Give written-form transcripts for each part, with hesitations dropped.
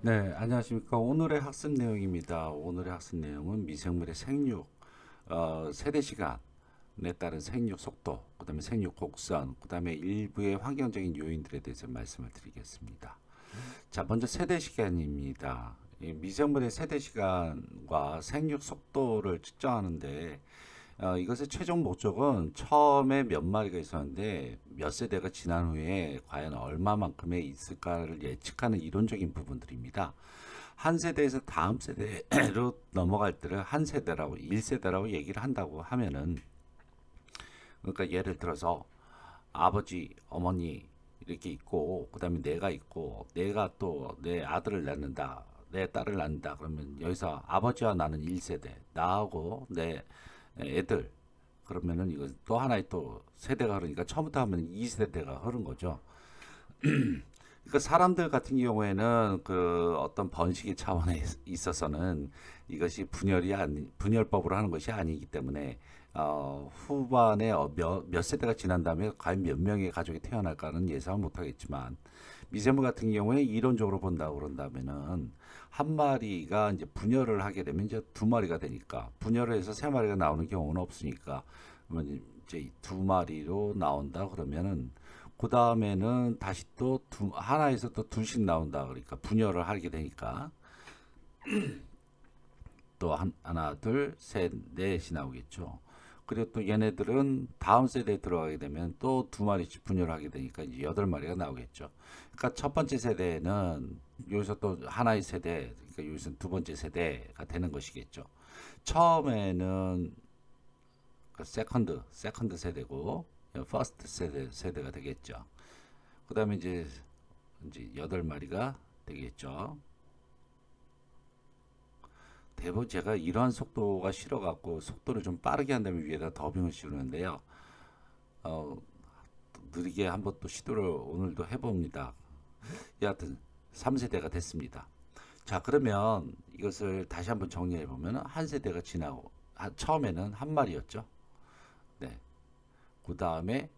네, 안녕하십니까. 오늘의 학습 내용입니다. 오늘의 학습 내용은 미생물의 생육, 세대 시간에 따른 생육 속도, 그 다음에 생육 곡선, 그 다음에 일부의 환경적인 요인들에 대해서 말씀을 드리겠습니다. 자, 먼저 세대 시간입니다. 이 미생물의 세대 시간과 생육 속도를 측정하는데, 이것의 최종 목적은 처음에 몇 마리가 있었는데 몇 세대가 지난 후에 과연 얼마만큼의 있을까를 예측하는 이론적인 부분들입니다. 한 세대에서 다음 세대로 넘어갈 때를 한 세대라고 1세대라고 얘기를 한다고 하면은, 그러니까 예를 들어서 아버지, 어머니 이렇게 있고, 그다음에 내가 있고, 내가 또 내 아들을 낳는다, 내 딸을 낳는다. 그러면 여기서 아버지와 나는 1세대, 나하고 내 애들, 그러면은 이거 또 하나의 또 세대가 흐르니까 처음부터 하면 2세대가 흐른 거죠. 그러니까 사람들 같은 경우에는 그 어떤 번식의 차원에 있어서는 이것이 분열법으로 하는 것이 아니기 때문에, 후반에 몇 세대가 지난 다음에 과연 몇 명의 가족이 태어날까는 예상을 못 하겠지만, 미생물 같은 경우에 이론적으로 본다고 그런다면은 한 마리가 이제 분열을 하게 되면 이제 두 마리가 되니까, 분열을 해서 세 마리가 나오는 경우는 없으니까, 그러면 이제 두 마리로 나온다 그러면은 그 다음에는 다시 또 하나에서 또 둘씩 나온다. 그러니까 분열을 하게 되니까 또 하나, 둘, 셋, 넷이 나오겠죠. 그리고 또 얘네들은 다음 세대에 들어가게 되면 또 두 마리씩 분열하게 되니까 이제 여덟 마리가 나오겠죠. 그러니까 첫 번째 세대는 여기서 또 하나의 세대, 그러니까 여기서 두 번째 세대가 되는 것이겠죠. 처음에는 그 세컨드 세대고, 퍼스트 세대가 되겠죠. 그다음에 이제 여덟 마리가 되겠죠. 대부분 제가 이러한 속도가 싫어갖고 속도를 좀 빠르게 한다면 위에다 더빙을 씌우는데요. 어, 느리게 한번 또 시도를 오늘도 해봅니다. 여하튼 3세대가 됐습니다. 자, 그러면 이것을 다시 한번 정리해 보면 한 세대가 지나고, 처음에는 한 마리였죠. 네. 그 다음에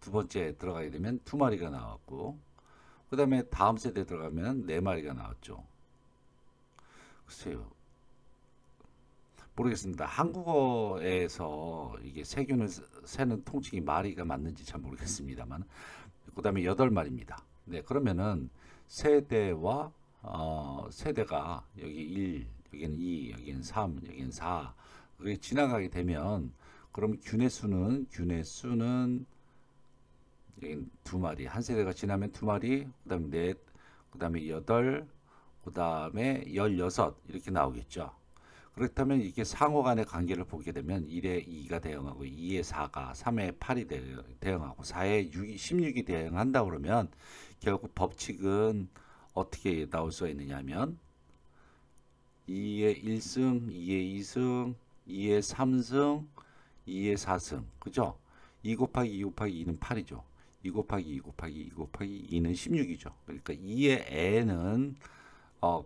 두 번째 들어가게 되면 두 마리가 나왔고, 그 다음에 다음 세대 들어가면 네 마리가 나왔죠. 글쎄요, 모르겠습니다. 한국어에서 이게 세균을 세는 통칭이 마리가 맞는지 잘 모르겠습니다만, 그 다음에 여덟 마리입니다. 네, 그러면은 세대와 세대가 여기 1, 여기는 2, 여기는 3, 여기는 4, 그게 지나가게 되면, 그럼 균의 수는 여기 두 마리, 한 세대가 지나면 두 마리, 그다음에 넷, 그다음에 여덟, 그다음에 16 이렇게 나오겠죠. 그렇다면 이게 상호 간의 관계를 보게 되면 1에 2가 대응하고, 2에 4가, 3에 8이 대응하고, 4에 6이 16이 대응한다 그러면 결국 법칙은 어떻게 나올 수가 있느냐 하면 2에 1승, 2에 2승, 2에 3승, 2에 4승. 그죠? 2 곱하기 2 곱하기 2는 8이죠. 2 곱하기 2 곱하기 2 곱하기 2는 16이죠. 그러니까 2의 n은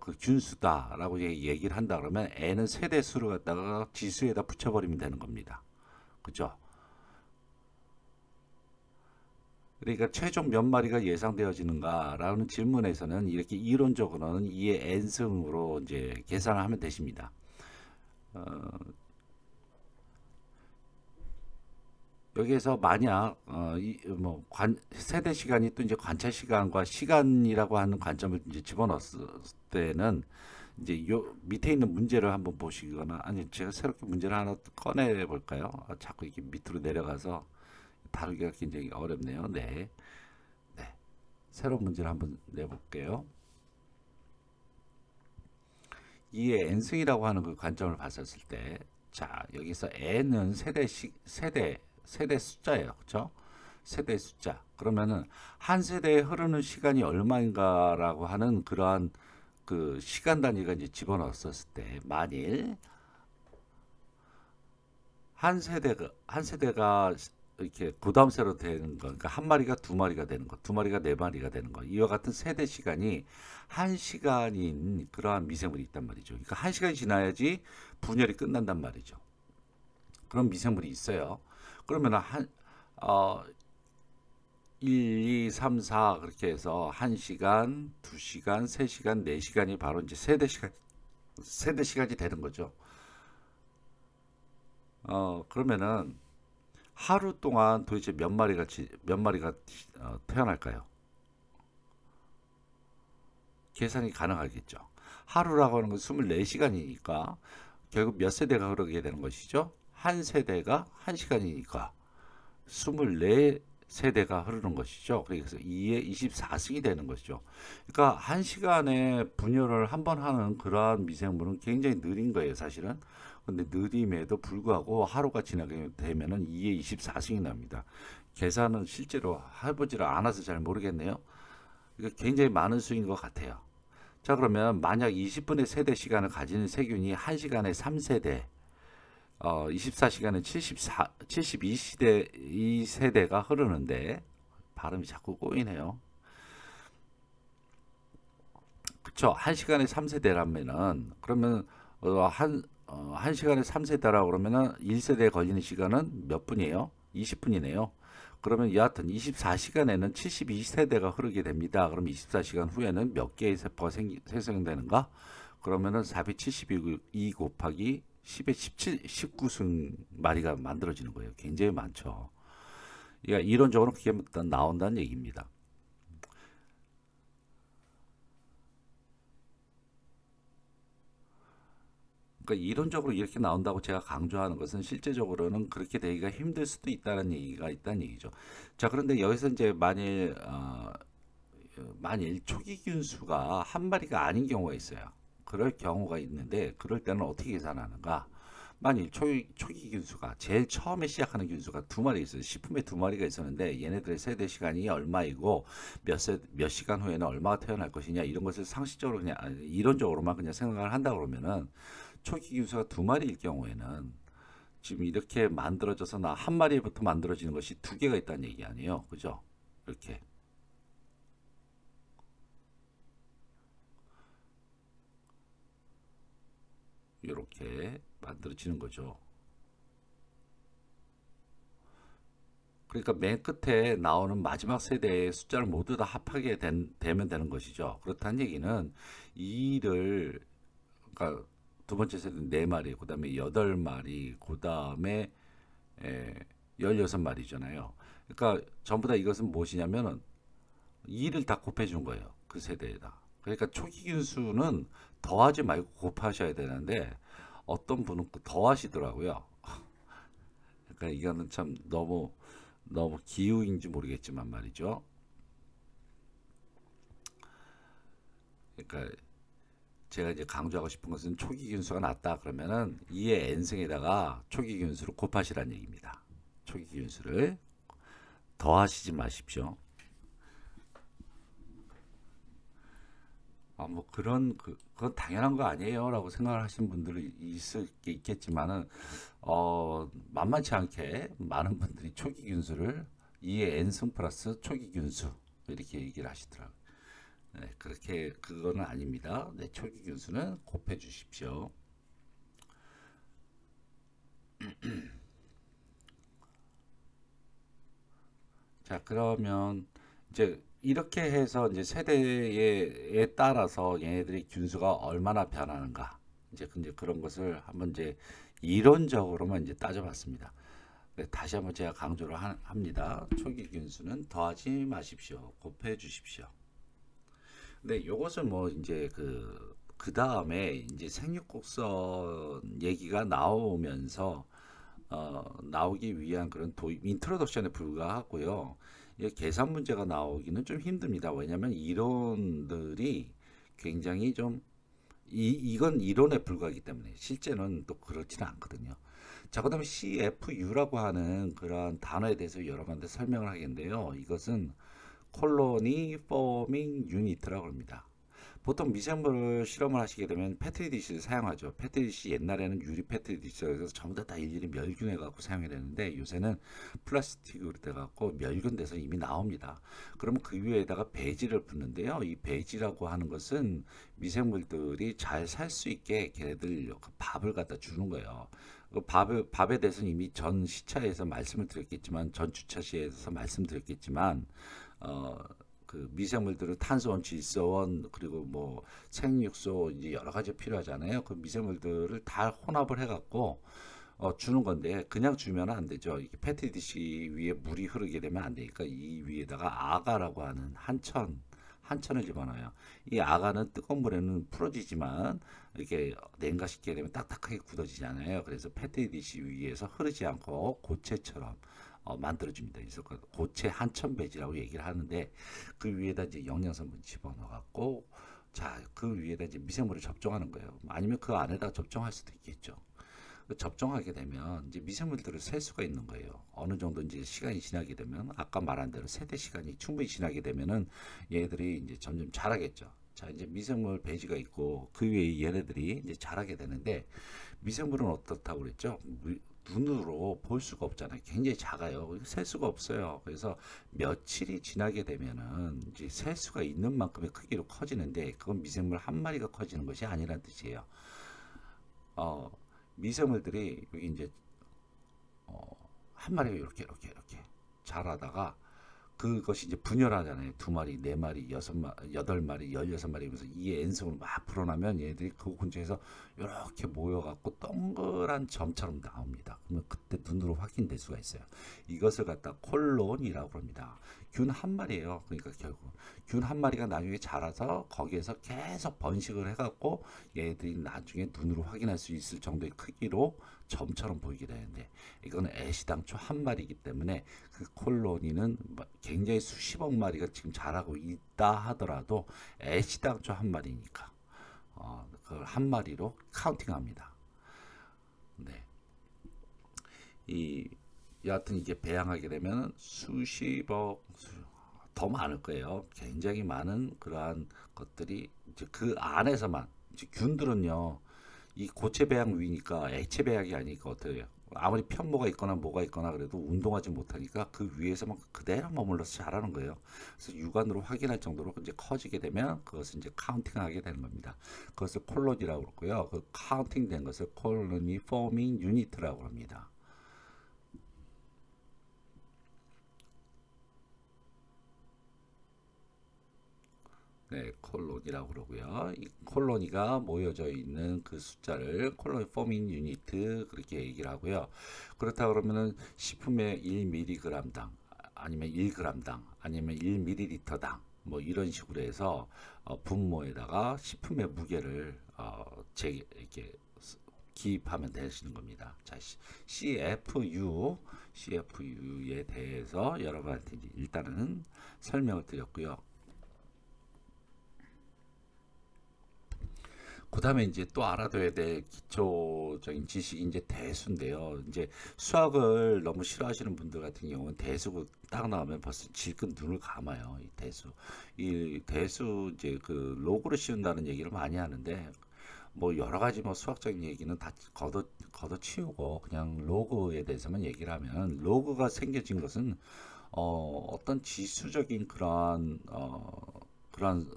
그 균수다라고 얘기를 한다 그러면 n은 세대수를 갖다가 지수에다 붙여버리면 되는 겁니다. 그죠? 그러니까 최종 몇 마리가 예상되어지는가라는 질문에서는 이렇게 이론적으로는 2의 n승으로 이제 계산을 하면 되십니다. 여기에서 만약 세대 시간이 또 이제 관찰 시간과 시간이라고 하는 관점을 이제 집어넣었을 때는, 이제 요 밑에 있는 문제를 한번 보시거나, 아니 제가 새롭게 문제를 하나 꺼내 볼까요? 자꾸 이렇게 밑으로 내려가서 다루기가 굉장히 어렵네요. 네, 네. 새로운 문제를 한번 내볼게요. 이에 n승이라고 하는 그 관점을 봤었을 때, 자, 여기서 n은 세대 숫자예요. 그렇죠? 세대 숫자. 그러면은 한 세대에 흐르는 시간이 얼마인가라고 하는 그러한 그 시간 단위가 이제 집어넣었을 때, 만일 한 세대가 이렇게 구담세로 되는 거, 그러니까 한 마리가 두 마리가 되는 거, 두 마리가 네 마리가 되는 거, 이와 같은 세대 시간이 한 시간인 그러한 미생물이 있단 말이죠. 그러니까 한 시간이 지나야지 분열이 끝난단 말이죠. 그런 미생물이 있어요. 그러면 어, 1, 2, 3, 4 그렇게 해서 1시간, 2시간, 3시간, 4시간이 바로 이제 세대 시간이 되는 거죠. 그러면은 하루 동안 도대체 몇 마리가 태어날까요? 계산이 가능하겠죠. 하루라고 하는 건 24시간이니까 결국 몇 세대가 흐르게 되는 것이죠. 한 세대가 1시간이니까 24세대가 흐르는 것이죠. 그래서 2의 24승이 되는 것이죠. 그러니까 1시간에 분열을 한 번 하는 그러한 미생물은 굉장히 느린 거예요, 사실은. 근데 느림에도 불구하고 하루가 지나게 되면은 2의 24승이 납니다. 계산은 실제로 해보지를 않아서 잘 모르겠네요. 이거 굉장히 많은 수인 것 같아요. 자, 그러면 만약 20분의 세대 시간을 가지는 세균이 1시간에 3세대, 24시간은 72시대, 2세대가 흐르는데, 발음이 자꾸 꼬이네요. 그쵸? 1시간에 3세대라면은, 그러면, 1시간에 3세대라 그러면은 1세대에 걸리는 시간은 몇 분이에요? 20분이네요. 그러면 여하튼 24시간에는 72세대가 흐르게 됩니다. 그럼 24시간 후에는 몇 개의 세포가 생성되는가? 그러면은 472 곱하기 10의 17, 19승 마리가 만들어지는 거예요. 굉장히 많죠. 그러니까 이론적으로 그게 나온다는 얘기입니다. 그러니까 이론적으로 이렇게 나온다고 제가 강조하는 것은 실제적으로는 그렇게 되기가 힘들 수도 있다는 얘기가 있다는 얘기죠. 자, 그런데 여기서 이제 만일 초기균 수가 한 마리가 아닌 경우가 있어요. 그럴 경우가 있는데 그럴 때는 어떻게 계산하는가? 만일 초기 균수가 제일 처음에 시작하는 균수가 두 마리 있어요. 식품에 두 마리가 있었는데 얘네들의 세대 시간이 얼마이고 몇 시간 후에는 얼마가 태어날 것이냐 이런 것을 상식적으로 그냥 이론적으로만 그냥 생각을 한다 그러면은 초기 균수가 두 마리일 경우에는 지금 이렇게 만들어져서 나 한 마리부터 만들어지는 것이 두 개가 있다는 얘기 아니에요. 그죠? 이렇게. 이렇게 만들어지는 거죠. 그러니까 맨 끝에 나오는 마지막 세대의 숫자를 모두 다 합하게 되면 되는 것이죠. 그렇다는 얘기는 2를 그러니까 두 번째 세대는 4마리, 그 다음에 8마리, 그 다음에 16마리잖아요. 그러니까 전부 다 이것은 무엇이냐면은 2를 다 곱해 준 거예요. 그 세대에다. 그러니까 초기 균수는 더하지 말고 곱하셔야 되는데 어떤 분은 더하시더라고요. 그러니까 이거는 참 너무 기우인지 모르겠지만 말이죠. 그러니까 제가 이제 강조하고 싶은 것은 초기 균수가 낮다 그러면은 2의 n승에다가 초기 균수를 곱하시라는 얘기입니다. 초기 균수를 더하시지 마십시오. 뭐 그건 당연한 거 아니에요라고 생각을 하시는 분들이 있겠지만은 만만치 않게 많은 분들이 초기 균수를 2의 n승 플러스 초기 균수 이렇게 얘기를 하시더라고요. 네, 그렇게 그거는 아닙니다. 네, 초기 균수는 곱해 주십시오. 자, 그러면 이제 이렇게 해서 이제 세대에 따라서 얘네들이 균수가 얼마나 변하는가 이제 그런 것을 한번 이제 이론적으로만 이제 따져봤습니다. 네, 다시 한번 제가 강조를 합니다. 초기 균수는 더하지 마십시오. 곱해 주십시오. 근데 이것을 뭐 이제 그 다음에 이제 생육곡선 얘기가 나오면서 나오기 위한 그런 인트로덕션에 불과하고요. 이게 계산 문제가 나오기는 좀 힘듭니다. 왜냐하면 이론들이 굉장히 좀 이건 이론에 불과하기 때문에 실제는 또 그렇지는 않거든요. 자, 그다음에 CFU라고 하는 그런 단어에 대해서 여러 가지 설명을 하겠는데요. 이것은 콜로니 포밍 유니트라고 합니다. 보통 미생물 실험을 하시게 되면 패트리 디시를 사용하죠. 패트리 디시 옛날에는 유리 패트리 디시에서 전부 다 일일이 멸균해 갖고 사용해야 되는데 요새는 플라스틱으로 돼 갖고 멸균돼서 이미 나옵니다. 그러면 그 위에다가 배지를 붓는데요. 이 배지라고 하는 것은 미생물들이 잘 살 수 있게 걔네들 그 밥을 갖다 주는 거예요. 그 밥에 대해서는 이미 전 시차에서 말씀을 드렸겠지만 전 주차시에서 말씀드렸겠지만 어, 그 미생물들은 탄소원, 질소원, 그리고 뭐 생육소 이제 여러 가지 필요하잖아요. 그 미생물들을 다 혼합을 해갖고 주는 건데 그냥 주면 안 되죠. 이게 패티 디시 위에 물이 흐르게 되면 안 되니까 이 위에다가 아가라고 하는 한천을 집어넣어요. 이 아가는 뜨거운 물에는 풀어지지만 이렇게 냉각시키게 되면 딱딱하게 굳어지잖아요. 그래서 패티 디시 위에서 흐르지 않고 고체처럼 만들어줍니다. 그래서 그 고체 한천 배지라고 얘기를 하는데 그 위에다 이제 영양성분 집어넣어갖고 자, 그 위에다 이제 미생물을 접종하는 거예요. 아니면 그 안에다 접종할 수도 있겠죠. 그 접종하게 되면 이제 미생물들을 셀 수가 있는 거예요. 어느 정도 이제 시간이 지나게 되면 아까 말한 대로 세대 시간이 충분히 지나게 되면은 얘들이 이제 점점 자라겠죠. 자, 이제 미생물 배지가 있고 그 위에 얘네들이 이제 자라게 되는데 미생물은 어떻다고 그랬죠? 눈으로 볼 수가 없잖아요. 굉장히 작아요. 셀 수가 없어요. 그래서 며칠이 지나게 되면은 이제 셀 수가 있는 만큼의 크기로 커지는데 그건 미생물 한 마리가 커지는 것이 아니란 뜻이에요. 어, 미생물들이 여기 이제 한 마리가 이렇게 자라다가 그것이 이제 분열하잖아요. 두 마리, 네 마리, 여섯 마리, 여덟 마리, 16마리면서 이 N승으로 막 불어나면 얘들이 그 근처에서 이렇게 모여갖고 동그란 점처럼 나옵니다. 그러면 그때 눈으로 확인될 수가 있어요. 이것을 갖다 콜론이라고 합니다. 균 한 마리예요. 그러니까 결국 균 한 마리가 나중에 자라서 거기에서 계속 번식을 해갖고 얘들이 나중에 눈으로 확인할 수 있을 정도의 크기로 점처럼 보이게 되는데 이거는 애시당초 한 마리이기 때문에 그 콜로니는 굉장히 수십억 마리가 지금 자라고 있다 하더라도 애시당초 한 마리니까 그걸 한 마리로 카운팅합니다. 네. 여하튼 이게 배양하게 되면 수십억 더 많을 거예요. 굉장히 많은 그러한 것들이 이제 그 안에서만 이제 균들은요. 이 고체 배양 위니까 액체 배양이 아니니까 어때요? 아무리 편모가 있거나 뭐가 있거나 그래도 운동하지 못하니까 그 위에서만 그대로 머물러서 자라는 거예요. 그래서 육안으로 확인할 정도로 이제 커지게 되면 그것을 이제 카운팅하게 되는 겁니다. 그것을 콜로니라고 그러고요. 그 카운팅된 것을 콜로니 포밍 유니트라고 합니다. 네, 콜론이라고 그러고요. 이 콜로니가 모여져 있는 그 숫자를 콜로니 포밍 유니트 그렇게 얘기를 하고요. 그렇다 그러면은 식품의 1mg당 아니면 1g당 아니면 1ml당 뭐 이런 식으로 해서 분모에다가 식품의 무게를 이렇게 기입하면 되시는 겁니다. 자, CFU에 대해서 여러분한테 일단은 설명을 드렸고요. 그 다음에 이제 또 알아둬야 될 기초적인 지식이 이제 대수인데요. 이제 수학을 너무 싫어하시는 분들 같은 경우는 대수 딱 나오면 벌써 질끈 눈을 감아요. 이 대수. 이 대수 이제 그 로그를 씌운다는 얘기를 많이 하는데 뭐 여러 가지 뭐 수학적인 얘기는 다 걷어치우고 그냥 로그에 대해서만 얘기를 하면 로그가 생겨진 것은 어떤 지수적인 그런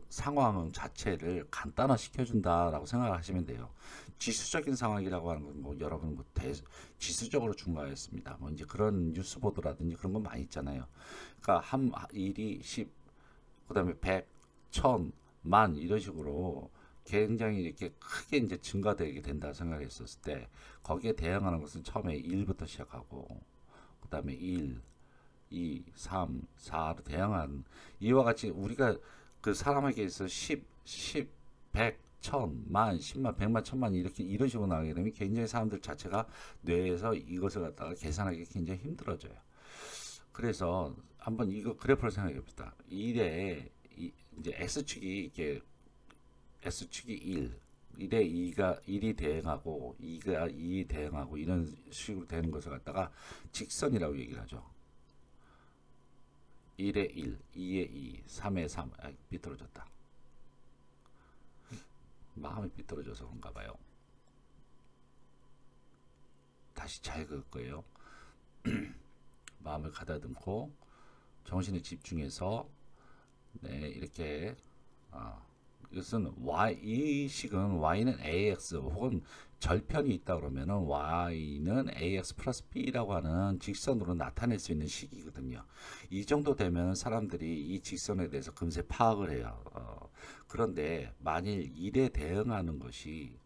상황 자체를 간단화 시켜준다라고 생각하시면 돼요. 지수적인 상황이라고 하는 건 뭐 여러분 뭐 지수적으로 중과했습니다. 뭐 이제 그런 뉴스 보도라든지 그런 건 많이 있잖아요. 그러니까 한 일이 10, 그다음에 100, 1000, 만 이런 식으로 굉장히 이렇게 크게 이제 증가되게 된다 생각했었을 때 거기에 대응하는 것은 처음에 1부터 시작하고 그다음에 1, 2, 3, 4로 대응한 이와 같이 우리가 그 사람에게서 10, 100, 1000, 만, 10만, 100만, 1000만 이렇게 이런 식으로 나가게 되면 굉장히 사람들 자체가 뇌에서 이것을 갖다가 계산하기 굉장히 힘들어져요. 그래서 한번 이거 그래프를 생각해 봅시다. 1에 이제 x축이 이렇게 x축이 1, 1에 1이 대응하고 2가 2이 대응하고 이런 식으로 되는 것을 갖다가 직선이라고 얘기를 하죠. 1에 1, 2에 2, 3에 3, 비틀어졌다. 마음이 삐뚤어져서 그런가 봐요. 다시 잘 그을 거예요. 마음을 가다듬고 정신을 집중해서 네, 이렇게 이것은 이 식은 y는 ax 혹은 절편이 있다 그러면은 y는 ax 플러스 b라고 하는 직선으로 나타낼 수 있는 식이거든요. 이 정도 되면 사람들이 이 직선에 대해서 금세 파악을 해요. 그런데 만일 1에 대응하는 것이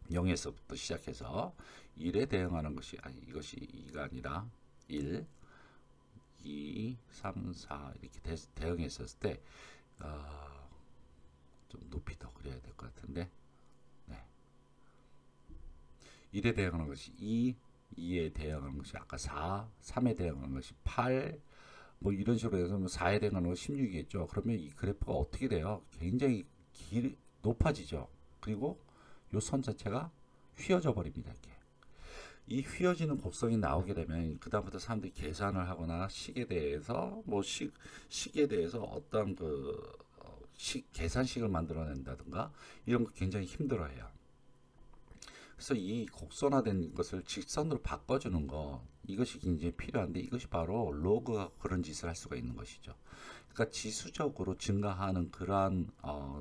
0에서부터 시작해서 1에 대응하는 것이 이것이 2가 아니라 1 2, 3, 4 이렇게 대응했었을 때 좀 높이 더 그려야 될 것 같은데 네. 1에 대응하는 것이 2, 2에 대응하는 것이 아까 4, 3에 대응하는 것이 8, 뭐 이런 식으로 해서 4에 대응하는 것이 16이겠죠. 그러면 이 그래프가 어떻게 돼요? 굉장히 높아지죠. 그리고 이 선 자체가 휘어져 버립니다. 이렇게. 이 휘어지는 곡선이 나오게 되면 그다음부터 사람들이 계산을 하거나 식에 대해서 식에 대해서 어떤 계산식을 만들어낸다든가 이런 거 굉장히 힘들어해요. 그래서 이 곡선화된 것을 직선으로 바꿔주는 거 이것이 굉장히 필요한데 이것이 바로 로그가 그런 짓을 할 수가 있는 것이죠. 그러니까 지수적으로 증가하는 그러한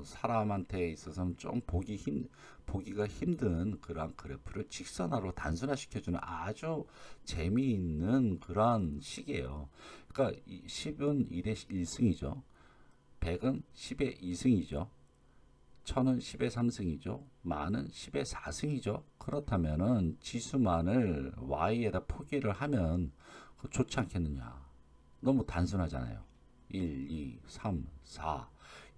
사람한테 있어서는 좀 보기가 힘든 그러한 그래프를 직선화로 단순화시켜주는 아주 재미있는 그러한 식이에요. 그러니까 10은 1의 1승이죠. 100은 10의 2승이죠. 1000은 10의 3승이죠. 만은 10의 4승이죠. 그렇다면은 지수만을 y에다 포기를 하면 좋지 않겠느냐. 너무 단순하잖아요. 1, 2, 3, 4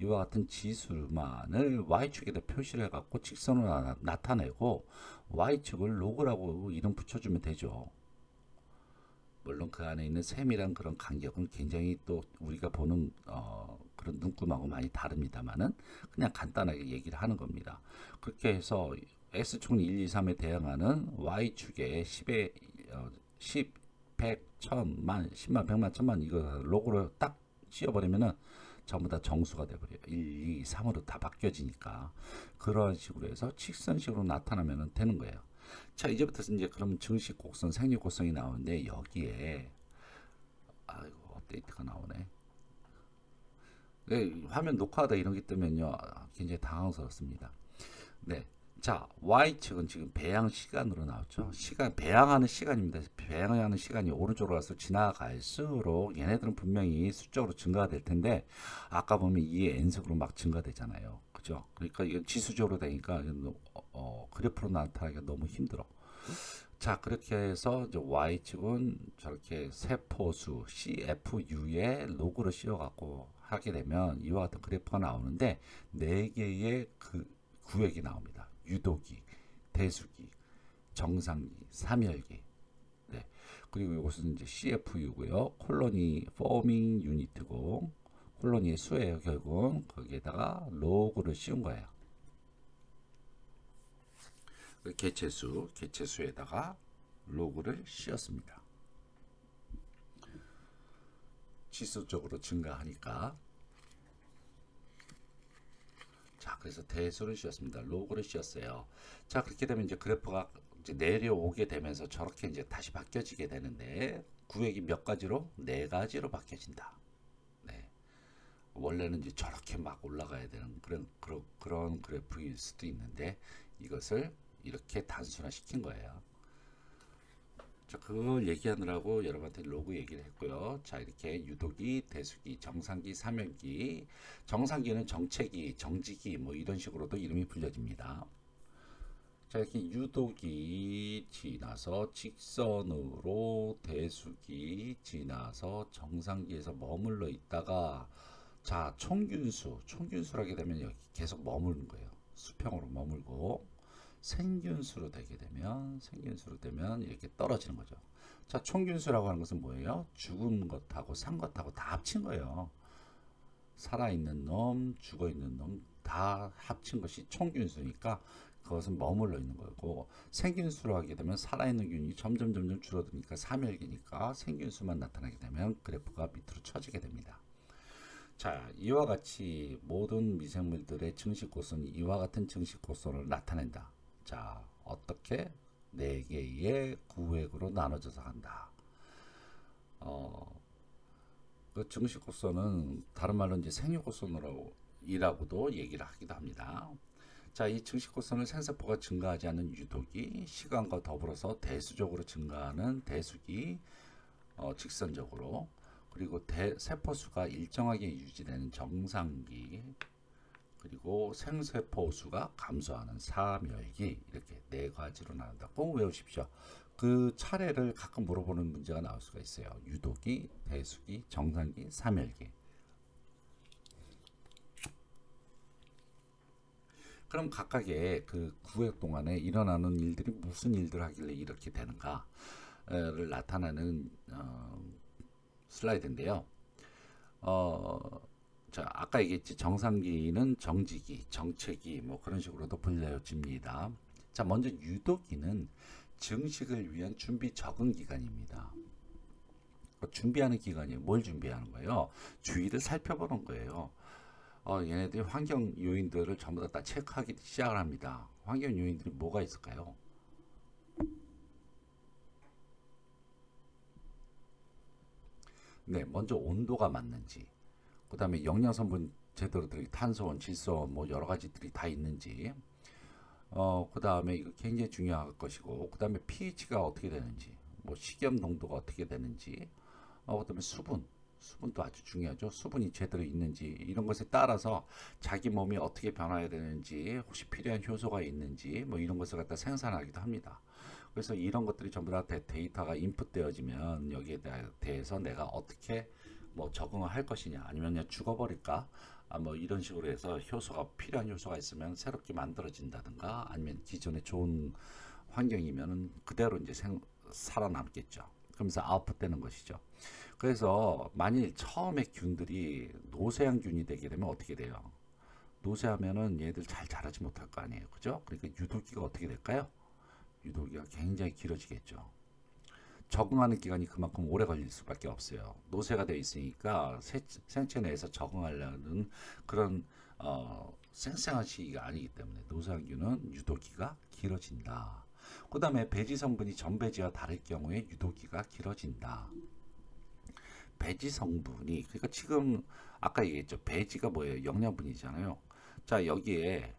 이와 같은 지수만을 y축에다 표시를 해갖고 직선으로 나타내고 y축을 로그라고 이름 붙여주면 되죠. 물론 그 안에 있는 셈이란 그런 간격은 굉장히 또 우리가 보는 그런 눈금하고 많이 다릅니다만은 그냥 간단하게 얘기를 하는 겁니다. 그렇게 해서 x축은 1, 2, 3에 대응하는 y축에 10에 10, 100, 1000, 만, 10만, 100만, 1000만 이거 로그로 딱 씌워버리면은 전부 다 정수가 돼버려요. 1, 2, 3으로 다 바뀌어지니까 그런 식으로 해서 직선식으로 나타나면 되는 거예요. 자, 이제부터 이제 그럼 증식 곡선, 생육 곡선이 나오는데 여기에 아이고 업데이트가 나오네. 네, 화면 녹화하다 이런 게 뜨면요 굉장히 당황스럽습니다. 네, 자 y축은 지금 배양 시간으로 나왔죠. 배양하는 시간입니다. 배양하는 시간이 오른쪽으로 가서 지나갈수록 얘네들은 분명히 수적으로 증가가 될 텐데 아까 보면 이게 n승으로 막 증가되잖아요. 그죠? 그러니까 이게 지수적으로 되니까 그래프로 나타나기가 너무 힘들어. 자, 그렇게 해서 이제 y축은 저렇게 세포수 CFU에 로그를 씌워갖고 하게 되면 이와 같은 그래프가 나오는데 4개의 그 구획이 나옵니다. 유도기, 대수기, 정상기, 사멸기. 네. 그리고 이것은 이제 CFU고요. 콜로니 포밍 유니트고 콜로니의 수예요. 결국 거기에다가 로그를 씌운 거예요. 개체수에다가 로그를 씌웠습니다. 지수적으로 증가하니까. 자, 그래서 대수를 씌웠습니다. 로그를 씌웠어요. 자, 그렇게 되면 이제 그래프가 이제 내려오게 되면서 저렇게 이제 다시 바뀌어지게 되는데 구획이 몇 가지로? 4가지로 바뀌어진다. 네. 원래는 이제 저렇게 막 올라가야 되는 그런 그래프일 수도 있는데 이것을 이렇게 단순화 시킨 거예요. 자, 그걸 얘기하느라고 여러분한테 로그 얘기를 했고요. 자, 이렇게 유도기, 대수기, 정상기, 사면기. 정상기는 정체기, 정지기 뭐 이런 식으로도 이름이 불려집니다. 자, 이렇게 유도기 지나서 직선으로 대수기 지나서 정상기에서 머물러 있다가 자, 총균수라게 되면 여기 계속 머무는 거예요. 수평으로 머물고 생균수로 되면 이렇게 떨어지는 거죠. 자, 총균수라고 하는 것은 뭐예요? 죽은 것하고 산 것하고 다 합친 거예요. 살아있는 놈, 죽어있는 놈 다 합친 것이 총균수니까 그것은 머물러 있는 거고 생균수로 하게 되면 살아있는 균이 점점 줄어드니까 사멸기니까 생균수만 나타나게 되면 그래프가 밑으로 처지게 됩니다. 자, 이와 같이 모든 미생물들의 증식호선이 이와 같은 증식호선을 나타낸다. 자, 어떻게? 4개의 구획으로 나눠져서 간다. 그 증식호선은 다른 말로 이제 생육호선으로 이라고도 얘기를 하기도 합니다. 자, 이 증식호선은 생세포가 증가하지 않는 유독이, 시간과 더불어서 대수적으로 증가하는 대수기, 직선적으로, 그리고 세포수가 일정하게 유지되는 정상기, 그리고 생세포 수가 감소하는 사멸기, 이렇게 4가지로 나눈다. 꼭 외우십시오. 그 차례를 가끔 물어보는 문제가 나올 수가 있어요. 유독기, 대수기, 정상기, 사멸기. 그럼 각각의 그 구획 동안에 일어나는 일들이 무슨 일들 하길래 이렇게 되는가를 나타내는 슬라이드인데요. 자, 아까 얘기했지, 정상기는 정지기, 정체기, 뭐 그런 식으로도 불려집니다. 자, 먼저 유도기는 증식을 위한 준비 적응 기간입니다. 준비하는 기간이에요. 뭘 준비하는 거예요? 주위를 살펴보는 거예요. 얘네들이 환경 요인들을 전부 다 체크하기 시작을 합니다. 환경 요인들이 뭐가 있을까요? 네, 먼저 온도가 맞는지, 그 다음에 영양성분 제대로 들이 탄소원, 질소원, 뭐 여러 가지들이 다 있는지, 그 다음에 이거 굉장히 중요할 것이고, 그 다음에 pH가 어떻게 되는지, 뭐 식염 농도가 어떻게 되는지, 그 다음에 수분도 아주 중요하죠. 수분이 제대로 있는지, 이런 것에 따라서 자기 몸이 어떻게 변화해야 되는지, 혹시 필요한 효소가 있는지, 뭐 이런 것을 갖다 생산하기도 합니다. 그래서 이런 것들이 전부 다 데이터가 인풋되어지면 여기에 대해서 내가 어떻게 뭐 적응을 할 것이냐, 아니면 그냥 죽어버릴까, 뭐 이런 식으로 해서 필요한 효소가 있으면 새롭게 만들어진다든가, 아니면 기존에 좋은 환경이면 그대로 이제 살아남겠죠. 그러면서 아웃풋되는 것이죠. 그래서 만일 처음에 균들이 노쇠한균이 되게 되면 어떻게 돼요? 노쇠하면은 얘들 잘 자라지 못할 거 아니에요. 그죠? 그러니까 유도기가 어떻게 될까요? 유도기가 굉장히 길어지겠죠. 적응하는 기간이 그만큼 오래 걸릴 수밖에 없어요. 노쇠가 되어 있으니까 생체 내에서 적응하려는 그런 생생한 시기가 아니기 때문에 노쇠한균은 유도기가 길어진다. 그 다음에 배지 성분이 전배지와 다를 경우에 유도기가 길어진다. 배지 성분이, 그러니까 지금 아까 얘기했죠. 배지가 뭐예요? 영양분이잖아요. 자, 여기에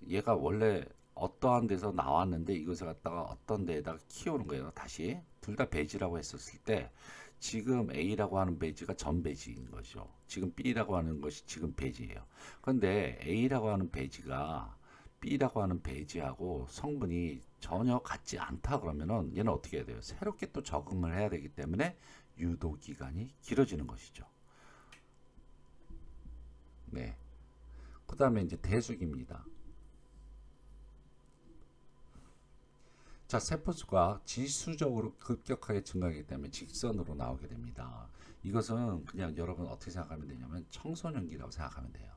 얘가 원래 어떠한 데서 나왔는데 이것을 갖다가 어떤 데에다가 키우는 거예요. 다시 둘 다 배지라고 했었을 때, 지금 A라고 하는 배지가 전 배지인 거죠. 지금 B라고 하는 것이 지금 배지예요. 그런데 A라고 하는 배지가 B라고 하는 배지하고 성분이 전혀 같지 않다 그러면은 얘는 어떻게 해야 돼요? 새롭게 또 적응을 해야 되기 때문에 유도 기간이 길어지는 것이죠. 네. 그 다음에 이제 대수기입니다. 자, 세포수가 지수적으로 급격하게 증가하기 때문에 직선으로 나오게 됩니다. 이것은 그냥 여러분 어떻게 생각하면 되냐면 청소년기라고 생각하면 돼요.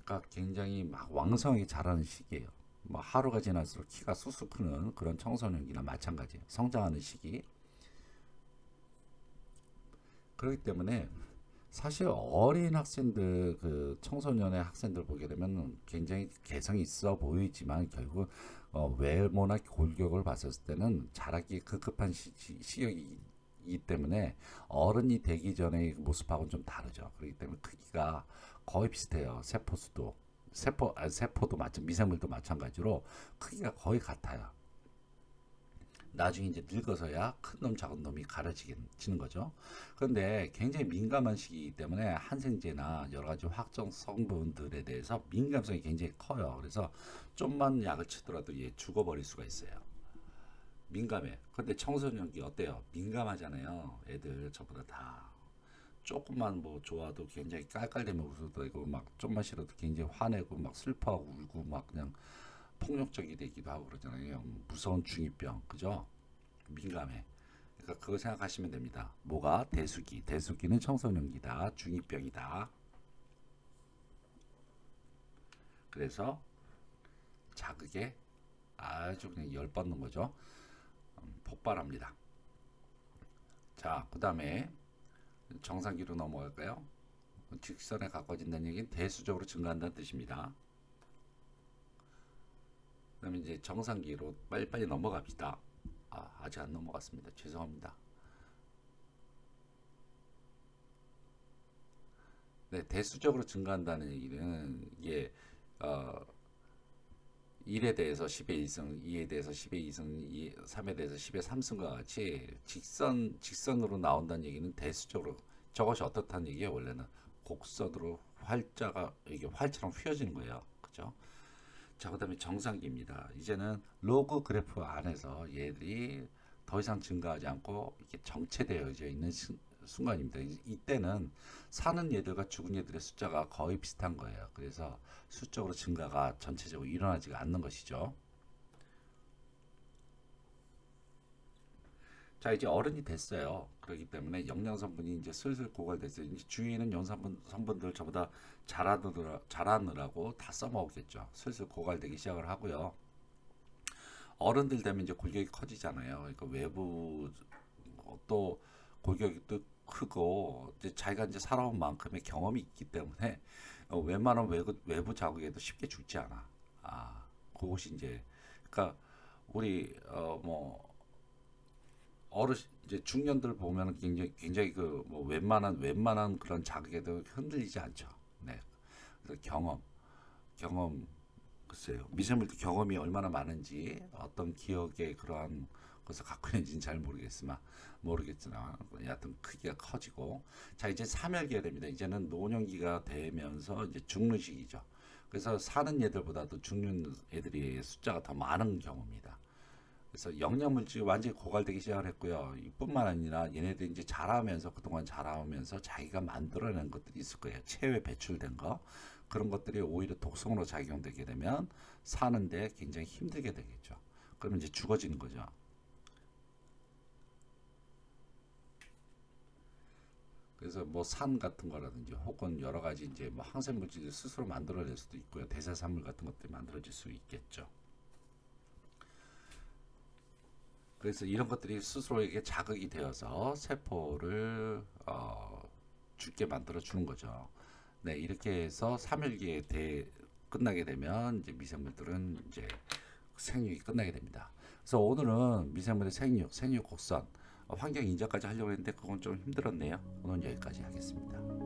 그러니까 굉장히 막 왕성하게 자라는 시기예요. 뭐 하루가 지날수록 키가 쑥쑥 크는 그런 청소년기나 마찬가지예요. 성장하는 시기. 그렇기 때문에 사실 어린 학생들, 그 청소년의 학생들 보게 되면 굉장히 개성이 있어 보이지만 결국 외모나 골격을 봤을 때는 자라기 급급한 시기이기 때문에 어른이 되기 전의 모습하고는 좀 다르죠. 그렇기 때문에 크기가 거의 비슷해요. 세포도 미생물도 마찬가지로 크기가 거의 같아요. 나중에 이제 늙어서야 큰 놈 작은 놈이 가려지는 거죠. 그런데 굉장히 민감한 시기이기 때문에 항생제나 여러 가지 확정 성분들에 대해서 민감성이 굉장히 커요. 그래서 좀만 약을 치더라도 얘 죽어버릴 수가 있어요. 민감해. 근데 청소년기 어때요? 민감하잖아요. 애들 저보다 다. 조금만 뭐 좋아도 굉장히 깔깔대며 웃어대고, 막 좀만 싫어도 굉장히 화내고 막 슬퍼하고 울고 막 그냥 폭력적이 되기도 하고 그러잖아요. 무서운 중이병, 그죠? 민감해. 그러니까 그거 생각하시면 됩니다. 뭐가? 대수기는 청소년기다, 중이병이다. 그래서 자극에 아주 그냥 열받는 거죠. 폭발합니다. 자, 그 다음에 정상기로 넘어갈까요? 직선에 가까워진다는 얘기는 대수적으로 증가한다는 뜻입니다. 그다음에 이제 정상기로 빨리빨리 넘어갑시다. 아직 안 넘어갔습니다. 죄송합니다. 네, 대수적으로 증가한다는 얘기는 이게 1에 대해서 10의 2승, 2에 대해서 10의 2승, 3에 대해서 10의 3승과 같이 직선으로 나온다는 얘기는 대수적으로 저것이 어떻다는 얘기예요. 원래는 곡선으로 활자가 이게 활처럼 휘어지는 거예요. 그죠? 자, 그다음에 정상기입니다. 이제는 로그 그래프 안에서 얘들이 더 이상 증가하지 않고 이렇게 정체되어져 있는 순간입니다. 이때는 사는 얘들과 죽은 얘들의 숫자가 거의 비슷한 거예요. 그래서 수적으로 증가가 전체적으로 일어나지가 않는 것이죠. 자, 이제 어른이 됐어요. 그렇기 때문에 영양 성분이 이제 슬슬 고갈됐어요. 이제 주위에 있는 성분들 저보다 잘하느라고 다 써먹겠죠. 슬슬 고갈되기 시작을 하고요. 어른들 되면 이제 골격이 커지잖아요. 그러니까 외부 또 골격이 또 크고 이제 자기가 이제 살아온 만큼의 경험이 있기 때문에 웬만한 외부 자극에도 쉽게 죽지 않아. 그것이 이제 그러니까 우리 뭐 어르신 이제 중년들 보면은 굉장히 그 뭐 웬만한 그런 자극에도 흔들리지 않죠. 네. 그래서 경험 글쎄요. 미세물도 경험이 얼마나 많은지 어떤 기억의 그러한 것을 갖고 있는지는 잘 모르겠으나 여하튼 크기가 커지고 자 이제 사멸기가 됩니다. 이제는 노년기가 되면서 이제 죽는 시기죠. 그래서 사는 애들보다도 죽는 애들이 숫자가 더 많은 경우입니다. 그래서 영양물질이 완전히 고갈되기 시작을 했고요. 이뿐만 아니라 얘네들이 이제 자라면서 그동안 자라오면서 자기가 만들어낸 것들이 있을 거예요. 체외 배출된 거. 그런 것들이 오히려 독성으로 작용되게 되면 사는데 굉장히 힘들게 되겠죠. 그러면 이제 죽어지는 거죠. 그래서 뭐 산 같은 거라든지 혹은 여러 가지 이제 뭐 항생 물질을 스스로 만들어낼 수도 있고요. 대사산물 같은 것들이 만들어질 수 있겠죠. 그래서 이런 것들이 스스로에게 자극이 되어서 세포를 죽게 만들어 주는 거죠. 네, 이렇게 해서 3일기에 끝나게 되면 이제 미생물들은 이제 생육이 끝나게 됩니다. 그래서 오늘은 미생물의 생육 곡선, 환경 인자까지 하려고 했는데 그건 좀 힘들었네요. 오늘 여기까지 하겠습니다.